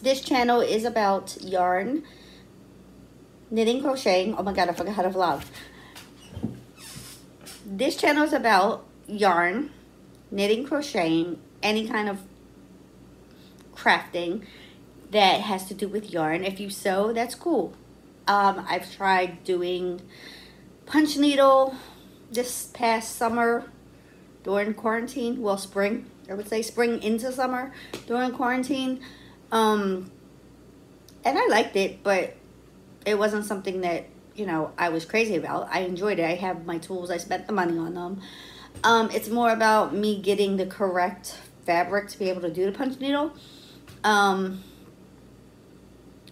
This channel is about yarn, knitting, crocheting. Oh my god, I forgot how to vlog. This channel is about yarn, knitting, crocheting, any kind of crafting that has to do with yarn. If you sew, that's cool. I've tried doing punch needle this past summer during quarantine. Well, spring, I would say spring into summer during quarantine. And I liked it, but it wasn't something that, you know, I was crazy about. I enjoyed it. I have my tools. I spent the money on them. It's more about me getting the correct fabric to be able to do the punch needle.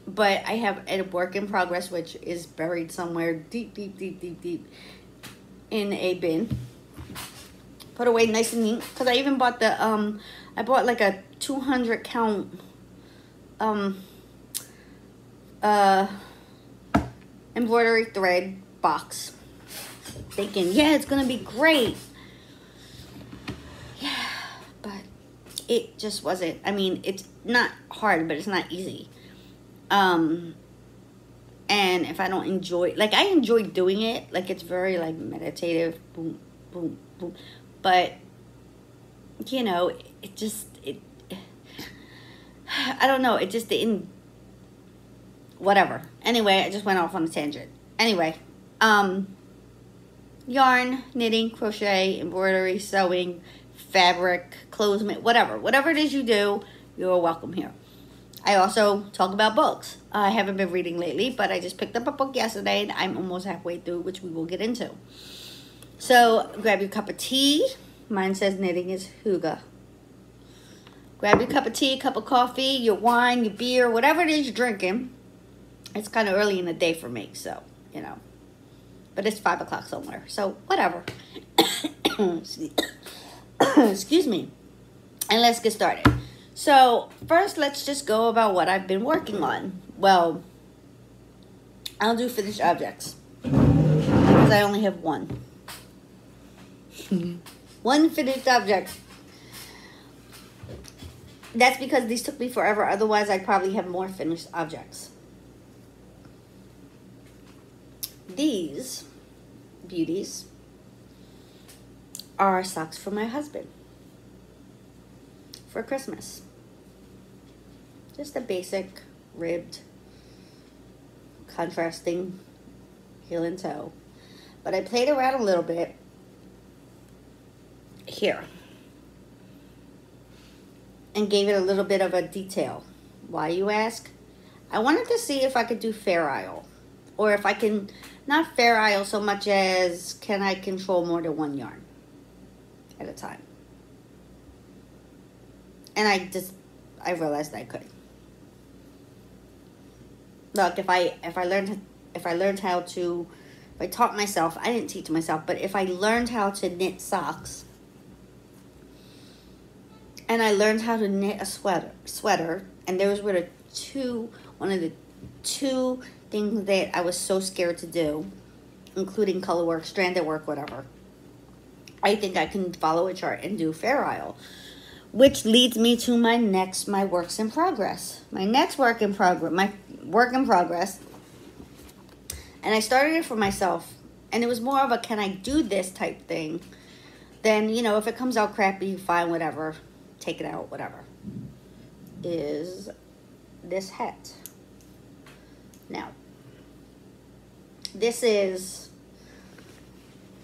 But I have a work in progress, which is buried somewhere deep in a bin. Put away nice and neat. Because I even bought the, I bought like a 200 count, embroidery thread box. Thinking, yeah, it's going to be great. Yeah, but it just wasn't. I mean, it's not hard, but it's not easy. And if I don't enjoy, like, I enjoy doing it, like, it's very, like, meditative, boom, boom, boom, but, you know, it just, I don't know, it just didn't, whatever. Anyway, I just went off on a tangent. Anyway, yarn, knitting, crochet, embroidery, sewing, fabric, clothes, whatever it is you do, you're welcome here. I also talk about books. I haven't been reading lately, but I just picked up a book yesterday and I'm almost halfway through, which we will get into. So grab your cup of tea. Mine says knitting is hygge. Grab your cup of tea, cup of coffee, your wine, your beer, whatever it is you're drinking. It's kind of early in the day for me, so, you know. But it's 5 o'clock somewhere, so whatever. Excuse me. And let's get started. So, first, let's just go about what I've been working on. Well, I'll do finished objects. Because I only have one. One finished object. That's because these took me forever. Otherwise, I'd probably have more finished objects. These beauties are socks for my husband. For Christmas. Just a basic ribbed contrasting heel and toe. But I played around a little bit here and gave it a little bit of a detail. Why, you ask? I wanted to see if I could do Fair Isle, or if I can, not Fair Isle so much as can I control more than one yarn at a time. And I realized I could. Look, if I taught myself, I didn't teach myself, but if I learned how to knit socks, and I learned how to knit a sweater, and those were one of the two things that I was so scared to do, including color work, stranded work, whatever. I think I can follow a chart and do Fair Isle. Which leads me to my works in progress. My work in progress. And I started it for myself. And it was more of a, can I do this type thing? Then, you know, if it comes out crappy, fine, whatever. Take it out, whatever. Is this hat. Now, this is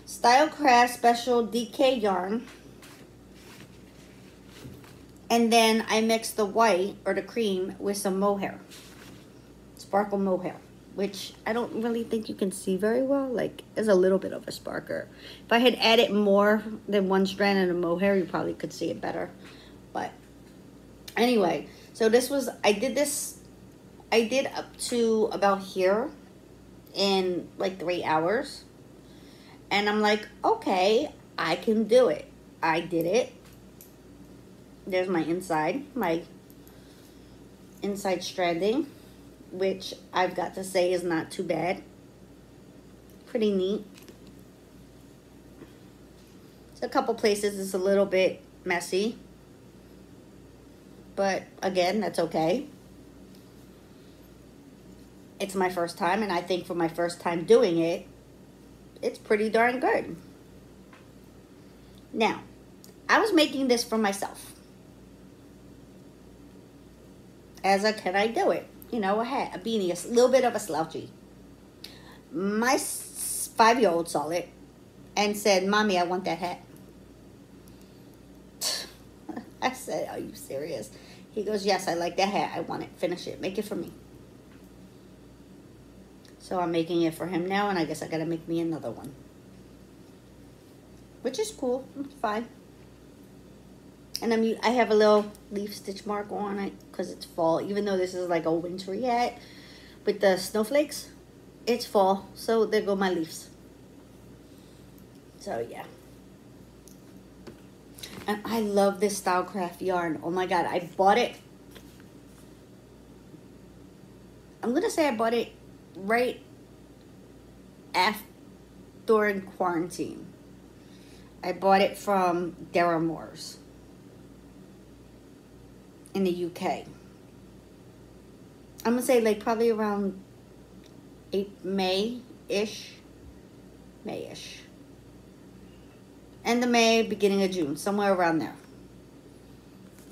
Stylecraft Special DK yarn. And then I mix the white or the cream with some mohair. Sparkle mohair. Which I don't really think you can see very well. Like, there's a little bit of a sparkle. If I had added more than one strand of the mohair, you probably could see it better. But anyway, so this was, I did up to about here in like 3 hours. And I'm like, okay, I can do it. I did it. There's my inside stranding, which I've got to say is not too bad. Pretty neat. A couple places it's a little bit messy, but again, that's okay. It's my first time, and I think for my first time doing it, it's pretty darn good. Now, I was making this for myself. As a can I do it? You know, a hat, a beanie, a little bit of a slouchy. My 5-year-old saw it and said, Mommy, I want that hat. I said, are you serious? He goes, yes, I like that hat. I want it. Finish it. Make it for me. So I'm making it for him now, and I guess I got to make me another one. Which is cool. It's fine. And I have a little leaf stitch mark on it because it's fall. Even though this is like a wintry hat with the snowflakes, it's fall. So there go my leaves. So yeah. And I love this Stylecraft yarn. Oh my God, I bought it. I'm going to say I bought it right after during quarantine. I bought it from Deramores in the UK. I'm going to say like probably around May-ish. May-ish. End of May, beginning of June, somewhere around there.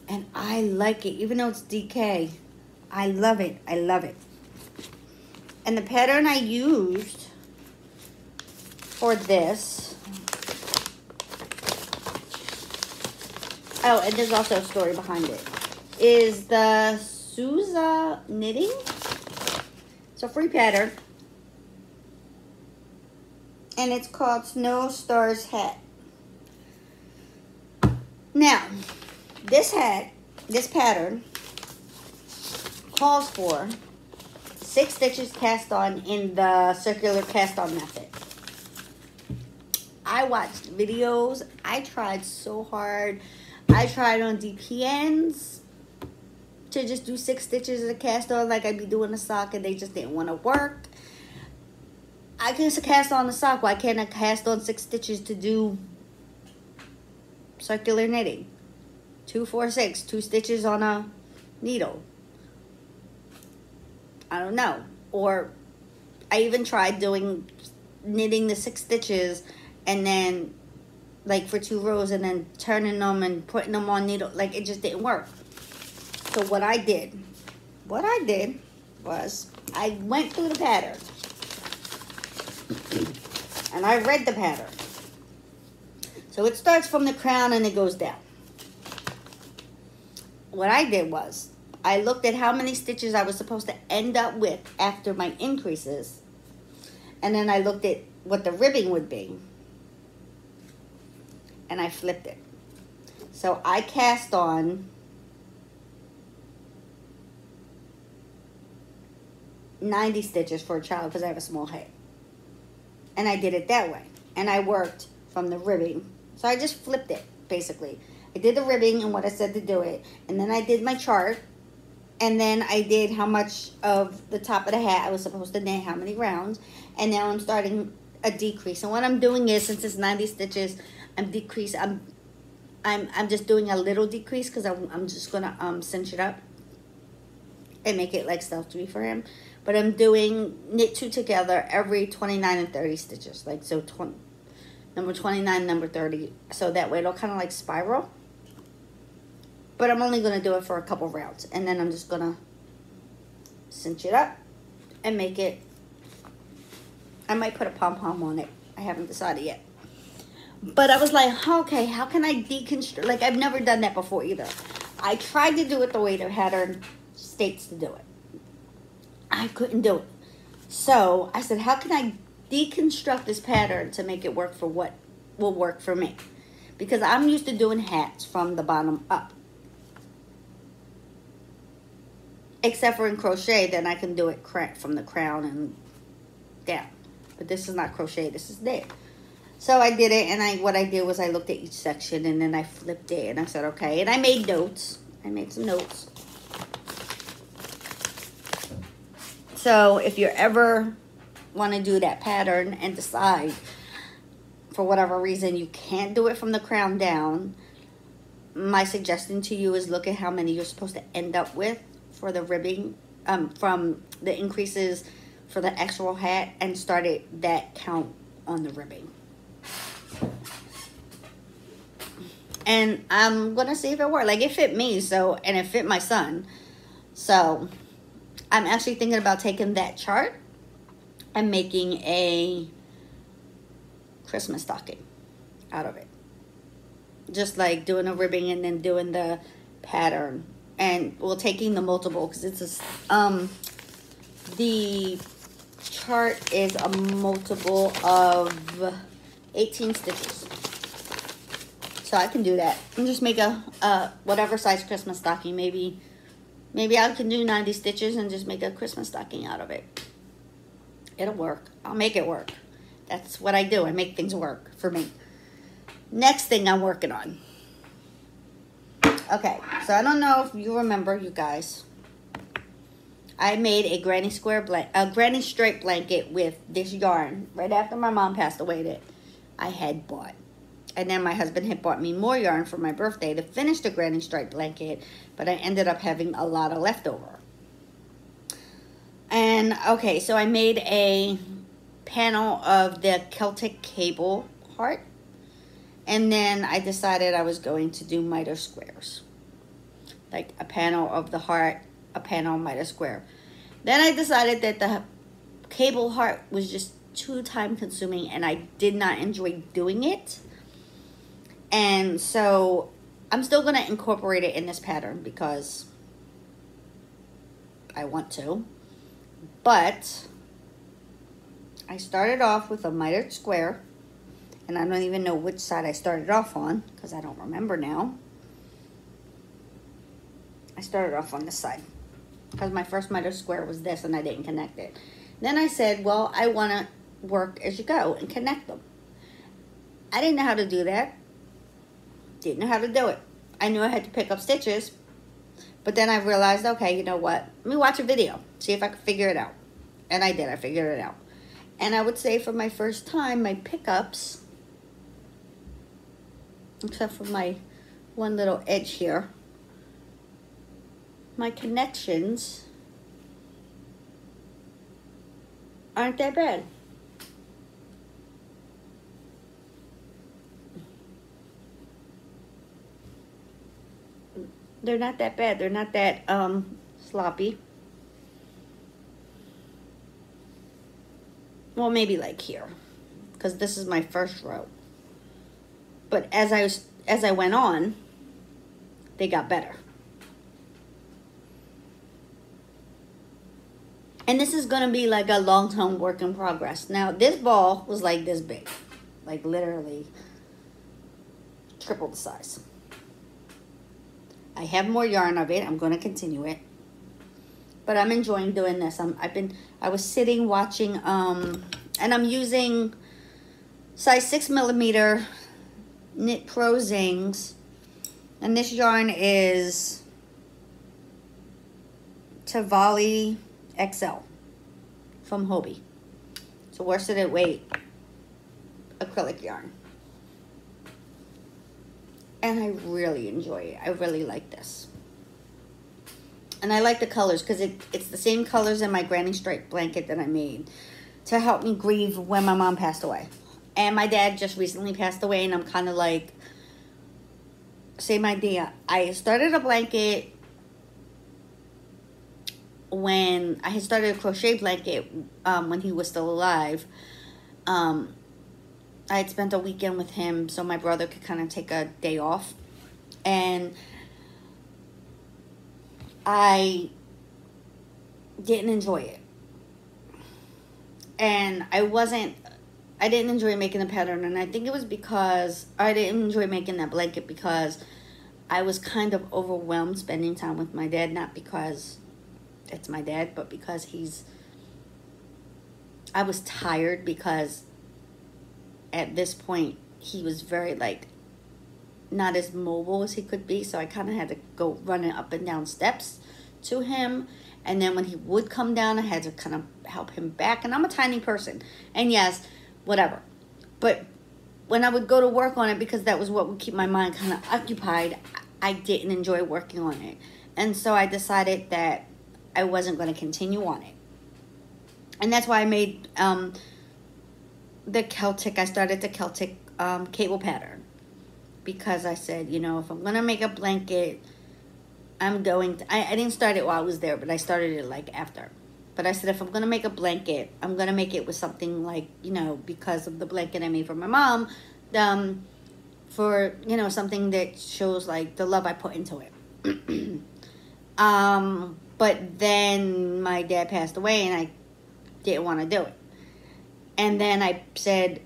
And I like it, even though it's DK. I love it. I love it. And the pattern I used for this. Oh, and there's also a story behind it. Is the Sousa knitting. It's a free pattern. And it's called Snow Stars Hat. Now, this hat, this pattern, calls for 6 stitches cast on in the circular cast on method. I watched videos. I tried so hard. I tried on DPNs to just do 6 stitches of the cast on like I'd be doing a sock, and they just didn't want to work. I can cast on the sock. Why can't I cast on 6 stitches to do circular knitting? 2, 4, 6, 2 stitches on a needle. I don't know. Or I even tried knitting the 6 stitches and then like for 2 rows and then turning them and putting them on needle. Like it just didn't work. So what I did was I went through the pattern and I read the pattern. So it starts from the crown and it goes down. What I did was I looked at how many stitches I was supposed to end up with after my increases. And then I looked at what the ribbing would be. And I flipped it. So I cast on 90 stitches for a child because I have a small head. And I did it that way. And I worked from the ribbing. So I just flipped it, basically. I did the ribbing and what I said to do it. And then I did my chart. And then I did how much of the top of the hat I was supposed to knit, how many rounds. And now I'm starting a decrease. And what I'm doing is, since it's 90 stitches, I'm just doing a little decrease because I'm just going to cinch it up and make it like stealthy for him. But I'm doing knit 2 together every 29 and 30 stitches. Like, so number 29, number 30. So that way it'll kind of like spiral. But I'm only going to do it for a couple rounds. And then I'm just going to cinch it up and make it. I might put a pom-pom on it. I haven't decided yet. But I was like, okay, how can I deconstruct? Like, I've never done that before either. I tried to do it the way the pattern states to do it. I couldn't do it. So I said, how can I deconstruct this pattern to make it work for what will work for me? Because I'm used to doing hats from the bottom up. Except for in crochet, then I can do it from the crown and down. But this is not crochet, this is knit. So I did it, and what I did was I looked at each section, and then I flipped it, and I said, okay. And I made notes. I made some notes. So if you ever want to do that pattern and decide, for whatever reason, you can't do it from the crown down, my suggestion to you is look at how many you're supposed to end up with for the ribbing from the increases for the actual hat and started that count on the ribbing. And I'm going to see if it worked. Like, it fit me, so, and it fit my son. So, I'm actually thinking about taking that chart and making a Christmas stocking out of it. Just like doing a ribbing and then doing the pattern. And, well, taking the multiple, because it's a, the chart is a multiple of 18 stitches. So I can do that and just make a whatever size Christmas stocking. Maybe I can do 90 stitches and just make a Christmas stocking out of it. It'll work. I'll make it work. That's what I do. I make things work for me. Next thing I'm working on. Okay, so I don't know if you remember, you guys. I made a granny straight blanket with this yarn right after my mom passed away that I had bought. And then my husband had bought me more yarn for my birthday to finish the granny stripe blanket, but I ended up having a lot of leftover. And, okay, so I made a panel of the Celtic cable heart. And then I decided I was going to do miter squares. Like a panel of the heart, a panel miter square. Then I decided that the cable heart was just too time consuming and I did not enjoy doing it. And so I'm still going to incorporate it in this pattern because I want to. But I started off with a mitered square. And I don't even know which side I started off on because I don't remember now. I started off on this side because my first mitered square was this and I didn't connect it. Then I said, well, I want to work as you go and connect them. I didn't know how to do that. Didn't know how to do it. I knew I had to pick up stitches, but then I realized, okay, you know what? Let me watch a video, see if I could figure it out. And I did. I figured it out. And I would say for my first time, my pickups, except for my one little edge here, my connections aren't that bad. They're not that bad. They're not that sloppy. Well, maybe like here, because this is my first row. But as I went on, they got better. And this is going to be like a long-term work in progress. Now, this ball was like this big. Like literally triple the size. I have more yarn of it. I'm going to continue it. But I'm enjoying doing this. I was sitting watching, and I'm using size 6mm Knit Pro Zings. And this yarn is Tavali XL from Hobbii. It's a worsted weight acrylic yarn. And I really enjoy it. I really like this. And I like the colors because it's the same colors in my granny stripe blanket that I made to help me grieve when my mom passed away. And my dad just recently passed away, and I'm kind of like, same idea. I started a blanket when I had started a crochet blanket when he was still alive. I had spent a weekend with him so my brother could kind of take a day off. And I didn't enjoy it. And I didn't enjoy making the pattern. And I think it was because I didn't enjoy making that blanket because I was kind of overwhelmed spending time with my dad. Not because it's my dad, but because I was tired because at this point he was very like not as mobile as he could be, so I kind of had to go running up and down steps to him, and then when he would come down I had to kind of help him back, and I'm a tiny person, and yes, whatever, but when I would go to work on it, because that was what would keep my mind kind of occupied, I didn't enjoy working on it. And so I decided that I wasn't going to continue on it. And that's why I made the Celtic, I started the Celtic cable pattern. Because I said, you know, if I'm going to make a blanket, I'm going to, I didn't start it while I was there, but I started it like after. But I said, if I'm going to make a blanket, I'm going to make it with something like, you know, because of the blanket I made for my mom, for, you know, something that shows like the love I put into it. But then my dad passed away and I didn't want to do it. And then I said,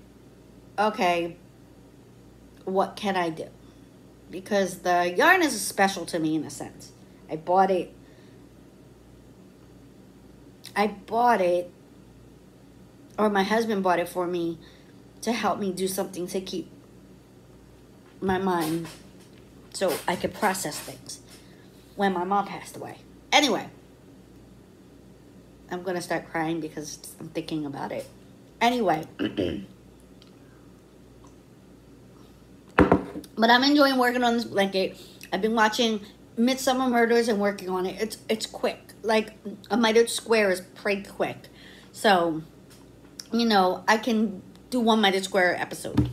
okay, what can I do? Because the yarn is special to me in a sense. I bought it, or my husband bought it for me to help me do something to keep my mind so I could process things when my mom passed away. Anyway, I'm going to start crying because I'm thinking about it. Anyway, but I'm enjoying working on this blanket. I've been watching Midsummer Murders and working on it. It's quick. Like, a mitered square is pretty quick. So, you know, I can do one mitered square episode.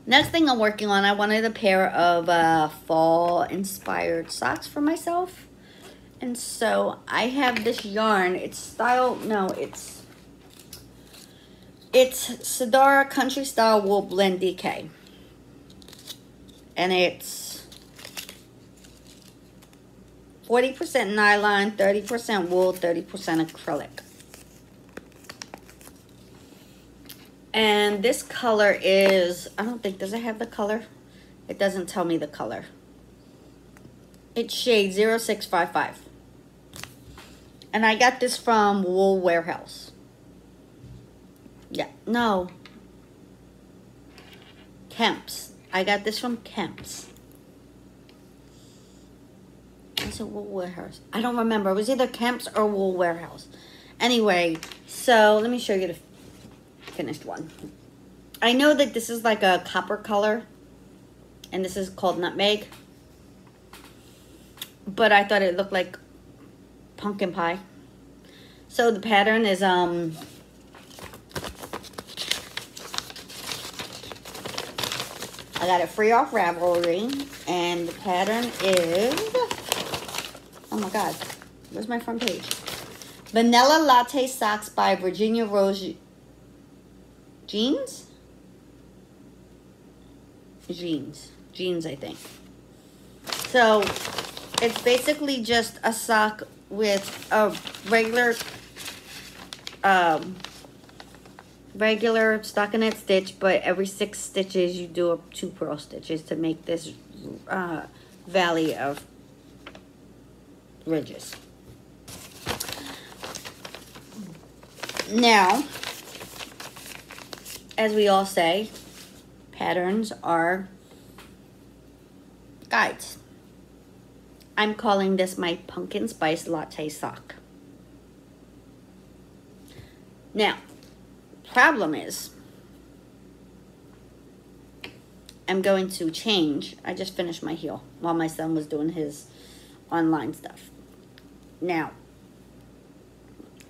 Next thing I'm working on, I wanted a pair of fall-inspired socks for myself. And so, I have this yarn. It's Sadara Country Style Wool Blend DK. And it's 40% nylon, 30% wool, 30% acrylic. And this color is, I don't think, does it have the color? It doesn't tell me the color. It's shade 0655. And I got this from Wool Warehouse. Yeah, no. Kemp's. I got this from Kemp's. Is it Wool Warehouse? I don't remember. It was either Kemp's or Wool Warehouse. Anyway, so let me show you the finished one. I know that this is like a copper color. And this is called Nutmeg. But I thought it looked like pumpkin pie. So the pattern is I got it free off Ravelry, and the pattern is, oh my God, where's my front page? Vanilla Latte Socks by Virginia Rose Jeans, I think. So it's basically just a sock with a regular stockinette stitch, but every 6 stitches you do 2 purl stitches to make this valley of ridges. Now, as we all say, patterns are guides. I'm calling this my pumpkin spice latte sock. Now, problem is, I'm going to change. I just finished my heel while my son was doing his online stuff. Now,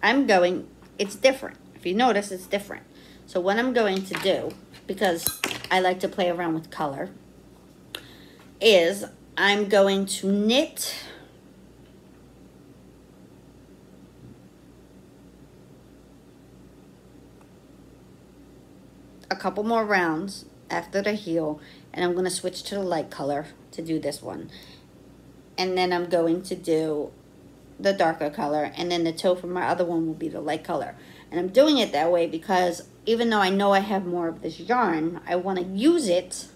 it's different. If you notice, it's different. So what I'm going to do, because I like to play around with color, is I'm going to knit a couple more rounds after the heel, and I'm going to switch to the light color to do this one. And then I'm going to do the darker color, and then the toe for my other one will be the light color. And I'm doing it that way because even though I know I have more of this yarn, I want to use it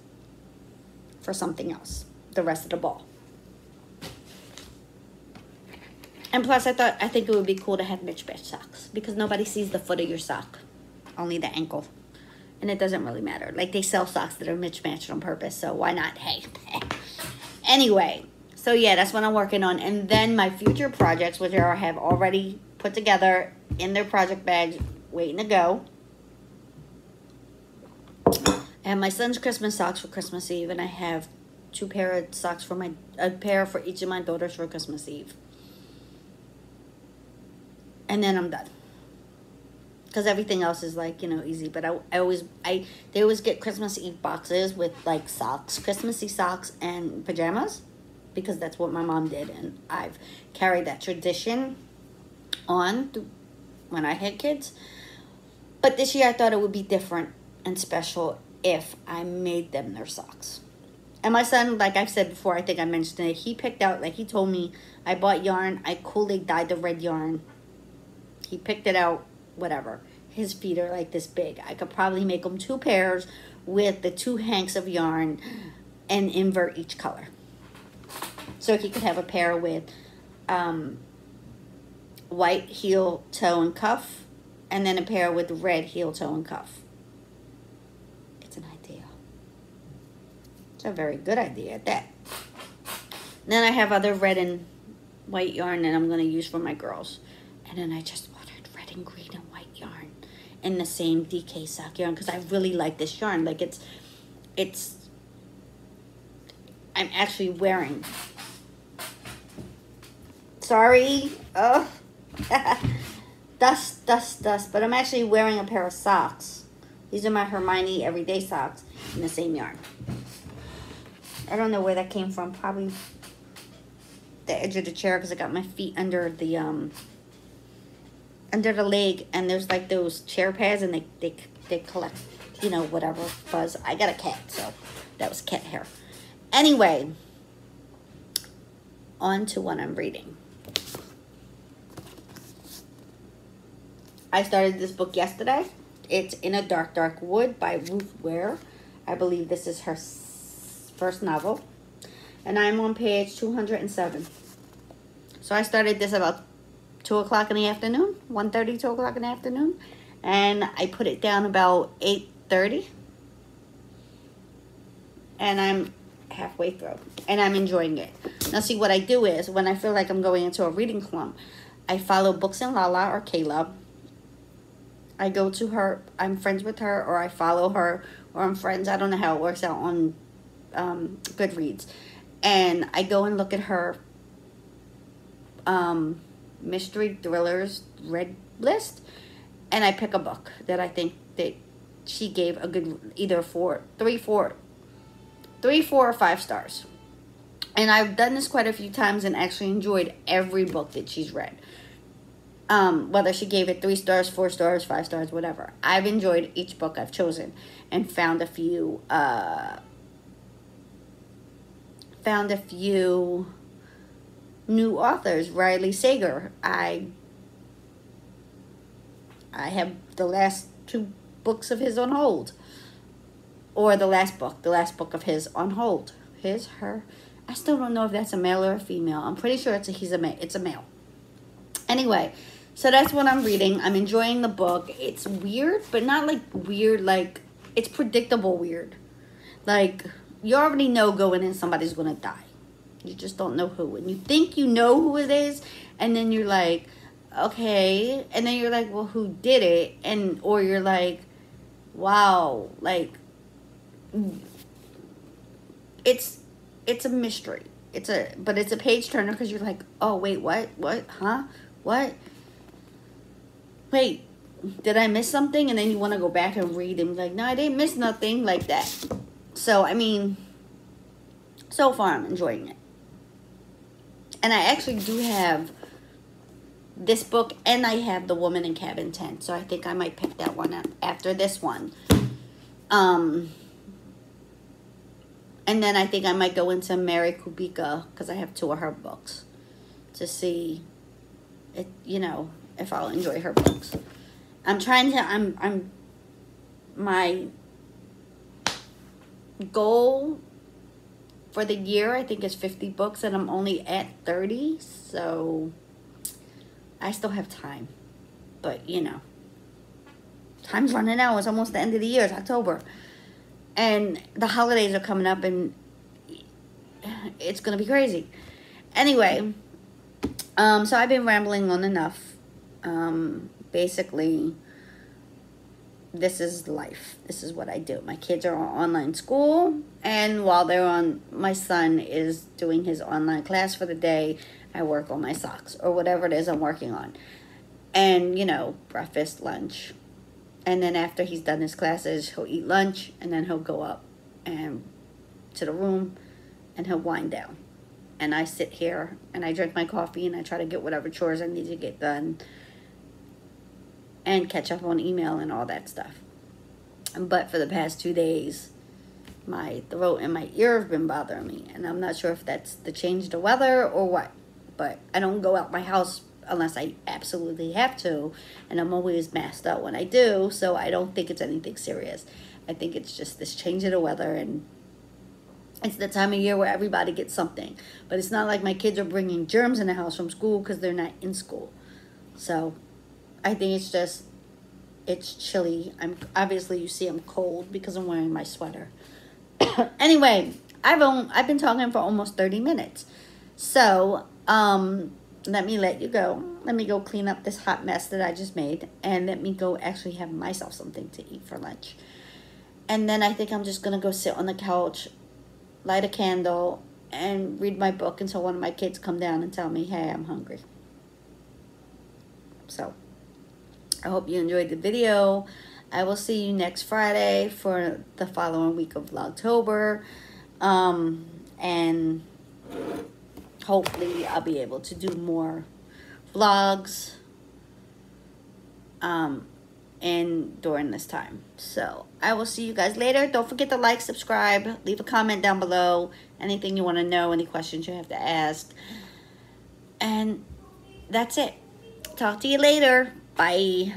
for something else the rest of the ball. And plus I think it would be cool to have mismatched socks, because nobody sees the foot of your sock, only the ankle. And it doesn't really matter. Like, they sell socks that are mismatched on purpose, so why not? Hey. Anyway, so yeah, that's what I'm working on. And then my future projects, which I have already put together in their project bags, waiting to go. I have my son's Christmas socks for Christmas Eve, and I have 2 pair of socks for a pair for each of my daughters for Christmas Eve. and then I'm done. Because everything else is like, easy. But they always get Christmas Eve boxes with like socks, Christmassy socks and pajamas, because that's what my mom did, and I've carried that tradition on when I had kids. But this year I thought it would be different and special if I made them their socks. And my son, like I've said before, I think I mentioned it, he picked out, like he told me, I bought yarn, I Kool-Aid dyed the red yarn. He picked it out, whatever. His feet are like this big. I could probably make him 2 pairs with the 2 hanks of yarn and invert each color. So he could have a pair with white heel, toe, and cuff, and then a pair with red heel, toe, and cuff. It's an idea. It's a very good idea at that. And then I have other red and white yarn that I'm going to use for my girls. And then I just ordered red and green and white yarn in the same DK sock yarn, because I really like this yarn. Like I'm actually wearing, sorry, oh, dust, but I'm actually wearing a pair of socks. These are my Hermione everyday socks in the same yarn. I don't know where that came from, probably the edge of the chair, because I got my feet under the leg, and there's like those chair pads, and they collect, whatever fuzz. I got a cat, so that was cat hair. Anyway, on to what I'm reading. I started this book yesterday. It's In a Dark, Dark Wood by Ruth Ware. I believe this is her first novel. And I'm on page 207. So I started this about 2 o'clock in the afternoon, 1:30, 2 o'clock in the afternoon. And I put it down about 8:30. And I'm halfway through. And I'm enjoying it. Now see, what I do is, when I feel like I'm going into a reading slump, I follow Books and Lala or Kayla. I go to her, I'm friends with her, or I follow her, or I'm friends. I don't know how it works out on Goodreads. And I go and look at her mystery thrillers read list, and I pick a book that I think that she gave a good, either 3, 4, or 5 stars. And I've done this quite a few times and actually enjoyed every book that she's read. Whether she gave it 3 stars, 4 stars, 5 stars, whatever. I've enjoyed each book I've chosen and found a few new authors. Riley Sager. I have the last 2 books of his on hold. Or the last book of his on hold. His, her. I still don't know if that's a male or a female. I'm pretty sure it's a male. Anyway, so that's what I'm reading. I'm enjoying the book. It's weird, but not like weird, like it's predictable weird. Like you already know going in somebody's gonna die. You just don't know who. And you think you know who it is, and then you're like, okay. And then you're like, well, who did it? Or you're like, wow, like it's a mystery. But it's a page turner, because you're like, oh wait, what, huh, what? Wait, did I miss something? And then you want to go back and read and be like, no, I didn't miss nothing, like that. So I mean, so far I'm enjoying it. And I actually do have this book, and I have The Woman in Cabin 10. So I think I might pick that one up after this one. And then I think I might go into Mary Kubica, because I have 2 of her books, to see it, if I'll enjoy her books. My goal for the year, I think, is 50 books, and I'm only at 30, so I still have time. But, time's running out. It's almost the end of the year. It's October. And the holidays are coming up, and it's going to be crazy. Anyway, so I've been rambling on enough. Basically, this is life. This is what I do. My kids are on online school, and while they're on, my son is doing his online class for the day, I work on my socks or whatever it is I'm working on. And, you know, breakfast, lunch. And then after he's done his classes, he'll eat lunch, and then he'll go up and to the room, and he'll wind down. And I sit here, and I drink my coffee, and I try to get whatever chores I need to get done, and catch up on email and all that stuff. But for the past 2 days, my throat and my ear have been bothering me, and I'm not sure if that's the change of the weather or what. But I don't go out my house unless I absolutely have to, and I'm always masked up when I do, so I don't think it's anything serious. I think it's just this change of the weather, and it's the time of year where everybody gets something. But it's not like my kids are bringing germs in the house from school because they're not in school. So I think it's just, it's chilly. Obviously you see I'm cold because I'm wearing my sweater. Anyway, I've been talking for almost 30 minutes. So, let me let you go. Let me go clean up this hot mess that I just made, and let me go actually have myself something to eat for lunch. And then I think I'm just going to go sit on the couch, light a candle, and read my book until one of my kids come down and tell me, hey, I'm hungry. So, I hope you enjoyed the video. I will see you next Friday for the following week of Vlogtober. And hopefully I'll be able to do more vlogs and during this time. So I will see you guys later. Don't forget to like, subscribe, leave a comment down below. Anything you want to know, any questions you have to ask. And that's it. Talk to you later. Bye.